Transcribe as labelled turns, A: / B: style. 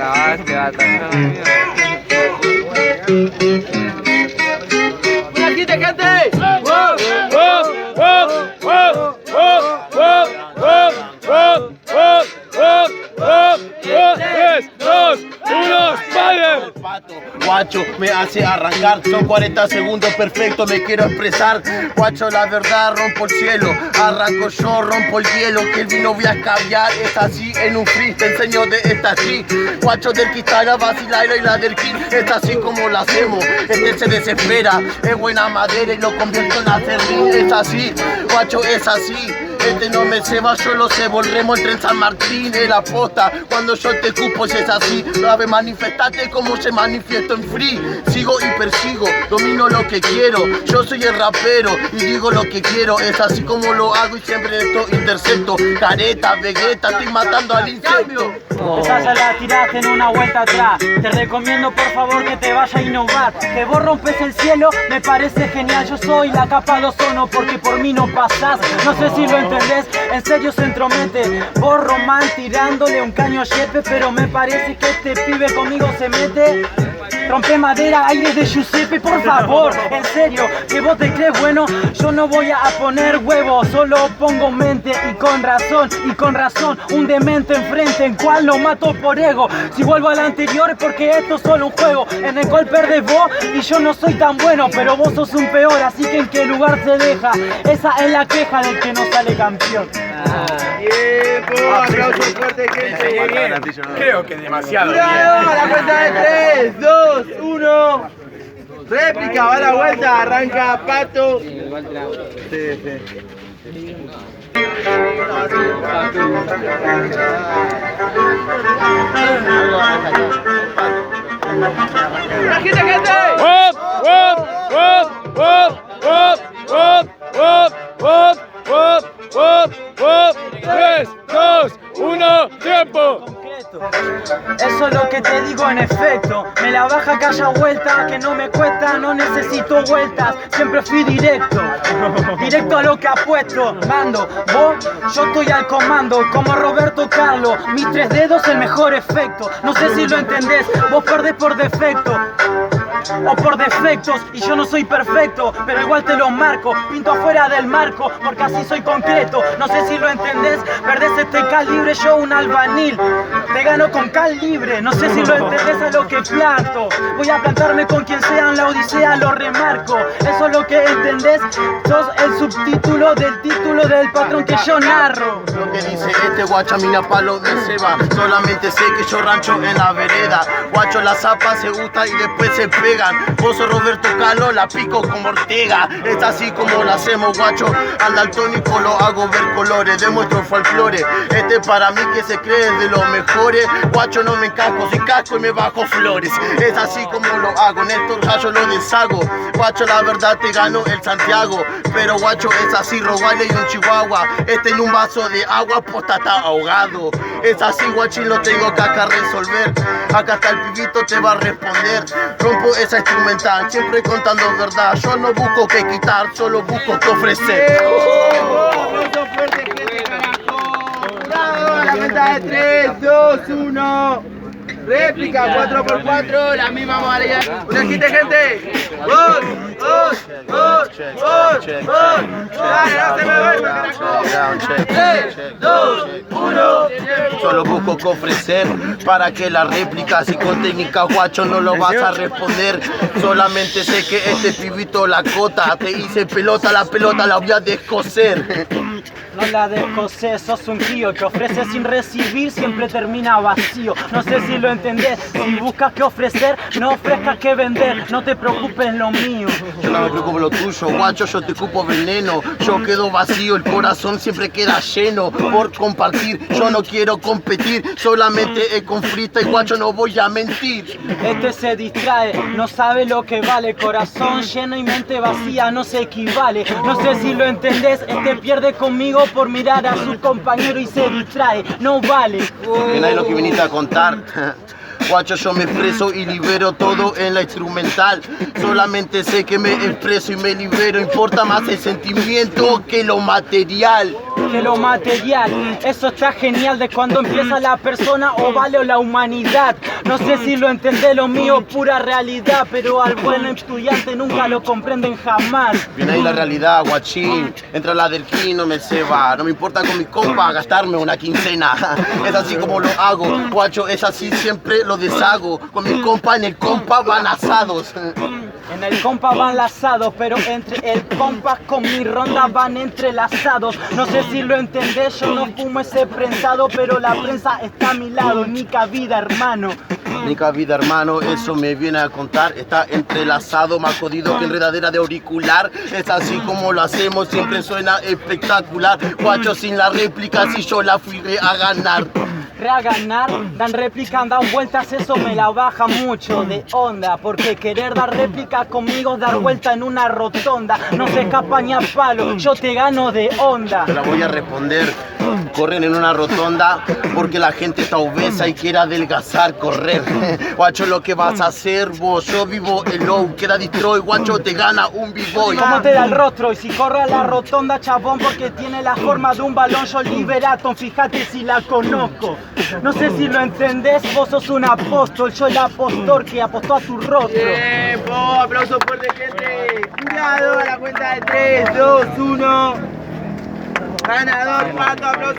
A: acabaste, batallón.
B: ¡Una quita, gente!
C: Guacho, me hace arrancar, son 40 segundos perfectos, me quiero expresar. Guacho, la verdad, rompo el cielo, arranco yo, rompo el hielo, que el vino voy a escabiar, es así en un free, te enseño de esta así. Guacho del Quistara, vacilaira y la del King, es así como la hacemos, este se desespera, es buena madera y lo convierto en acerrín, es así, guacho, es así. Este no me ceba, yo lo cebo, el remo entre en San Martín, en la posta. Cuando yo te cupo, si es así, sabe manifestate como se manifiesto en free. Sigo y persigo, domino lo que quiero. Yo soy el rapero y digo lo que quiero. Es así como lo hago y siempre esto intercepto. Careta, Vegeta, estoy matando al insecto.
D: Esa ya la tiraste en una vuelta atrás. Te recomiendo por favor que te vayas a innovar. Que vos rompes el cielo, me parece genial. Yo soy la capa de ozono porque por mí no pasás. No sé si lo entendés, en serio se entromete. Vos Román tirándole un caño a Yepe, pero me parece que este pibe conmigo se mete. Rompe madera, aires de Giuseppe, por favor, en serio, que vos te crees bueno, yo no voy a poner huevos, solo pongo mente y con razón, un demente enfrente, en cual lo mato por ego. Si vuelvo al anterior es porque esto es solo un juego, en el cual perdés vos y yo no soy tan bueno, pero vos sos un peor, así que en qué lugar se deja, esa es la queja del que no sale campeón.
B: Tiempo, aplauso fuerte, gente.
E: Creo que demasiado
B: bien. A la cuenta de 3, 2, 1. Réplica, va la vuelta, arranca Pato. ¡La gente, gente!
E: ¡3, 2, 1, tiempo!
D: Eso es lo que te digo en efecto. Me la baja que haya vuelta, que no me cuesta, no necesito vueltas. Siempre fui directo a lo que apuesto. Mando, vos, yo estoy al comando, como Roberto Carlos. Mis 3 dedos el mejor efecto. No sé si lo entendés, vos perdés por defecto o por defectos, y yo no soy perfecto, pero igual te lo marco, pinto afuera del marco, porque así soy concreto. No sé si lo entendés, perdés este calibre, yo un albañil, te gano con calibre. No sé si lo entendés a lo que planto, voy a plantarme con quien sea en la odisea, lo remarco. Eso es lo que entendés, sos el subtítulo del título del patrón que yo narro.
C: Lo que dice este guacho, mina palo de ceba, solamente sé que yo rancho en la vereda. Guacho, la zapa se gusta y después se pegan. Vos sos Roberto Carlos, la pico como Ortega. Es así como la hacemos, guacho. Al daltónico lo hago ver colores, demuestro folclore. Este para mí que se cree de los mejores. Guacho, no me encasco, si casco y me bajo flores. Es así como lo hago, Néstor ya yo lo deshago. Guacho, la verdad te gano el Santiago, pero guacho es así, robarle y un chihuahua. Este en un vaso de agua, posta está ahogado. Es así, guachín, lo tengo que acá resolver. Acá está el pibito, te va a responder. Rompo esa instrumental, siempre contando verdad. Yo no busco que quitar, solo busco que ofrecer.
B: ¡Aplauso fuerte, gente, carajo! ¡Bravo! A la cuenta de 3, 2, 1. Réplica, 4x4, la misma modalidad. Una quita, gente. ¡Gol! ¡Gol! ¡Gol! ¡Gol! ¡Gol! ¡Dale, no se me vuelva, carajo! 3, 2, 1.
C: Solo busco que ofrecer para que la réplica, si con técnica, guacho, no lo vas a responder. Solamente sé que este pibito la cota, te hice pelota, la pelota la voy a descoser.
D: No la descosés, sos un tío que ofrece sin recibir, siempre termina vacío. No sé si lo entendés, si buscas que ofrecer, no ofrezcas que vender, no te preocupes en lo mío.
C: Yo no me preocupo lo tuyo, guacho, yo te cupo veneno. Yo quedo vacío, el corazón siempre queda lleno por compartir. Yo no quiero competir, solamente es con freestyle, guacho, no voy a mentir.
D: Este se distrae, no sabe lo que vale. Corazón lleno y mente vacía no se equivale. No sé si lo entendés, este pierde conmigo por mirar a su compañero y se distrae, no vale.
C: Que no es lo que viniste a contar. Guacho, yo me expreso y libero todo en la instrumental. Solamente sé que me expreso y me libero. Importa más el sentimiento que lo material.
D: que lo material. Eso está genial de cuando empieza la persona o vale la humanidad. No sé si lo entendés, lo mío pura realidad, pero al buen estudiante nunca lo comprenden jamás.
C: Viene ahí la realidad, guachín. Entra la del King, no me ceba. No me importa con mi compa gastarme una quincena. Es así como lo hago, guacho, es así siempre lo deshago. Con mi compa en el compa van asados.
D: En el compa van lazados, pero entre el compa con mi ronda van entrelazados. No sé si lo entendés, yo no fumo ese prensado, pero la prensa está a mi lado, ni cabida, hermano.
C: Ni cabida, hermano, eso me viene a contar. Está entrelazado, más jodido que enredadera de auricular. Es así como lo hacemos, siempre suena espectacular. Guacho, sin la réplica, si yo la fui a ganar.
D: A ganar, dan réplica, dan vueltas, eso me la baja mucho de onda, porque querer dar réplica conmigo es dar vuelta en una rotonda. No se escapa ni a palo, yo te gano de onda.
C: Te la voy a responder. Corren en una rotonda porque la gente está obesa y quiere adelgazar, correr. Guacho, lo que vas a hacer vos, yo vivo el low, queda destroy, guacho, te gana un b-boy.
D: ¿Cómo te da el rostro? Y si corre a la rotonda, chabón, porque tiene la forma de un balón, yo Liberaton, fíjate si la conozco. No sé si lo entendés, vos sos un apóstol, yo el apóstol que apostó a tu rostro.
B: Tiempo, aplauso fuerte, gente. Jurado a la cuenta de 3, 2, 1. Ganador, Pato, aplauso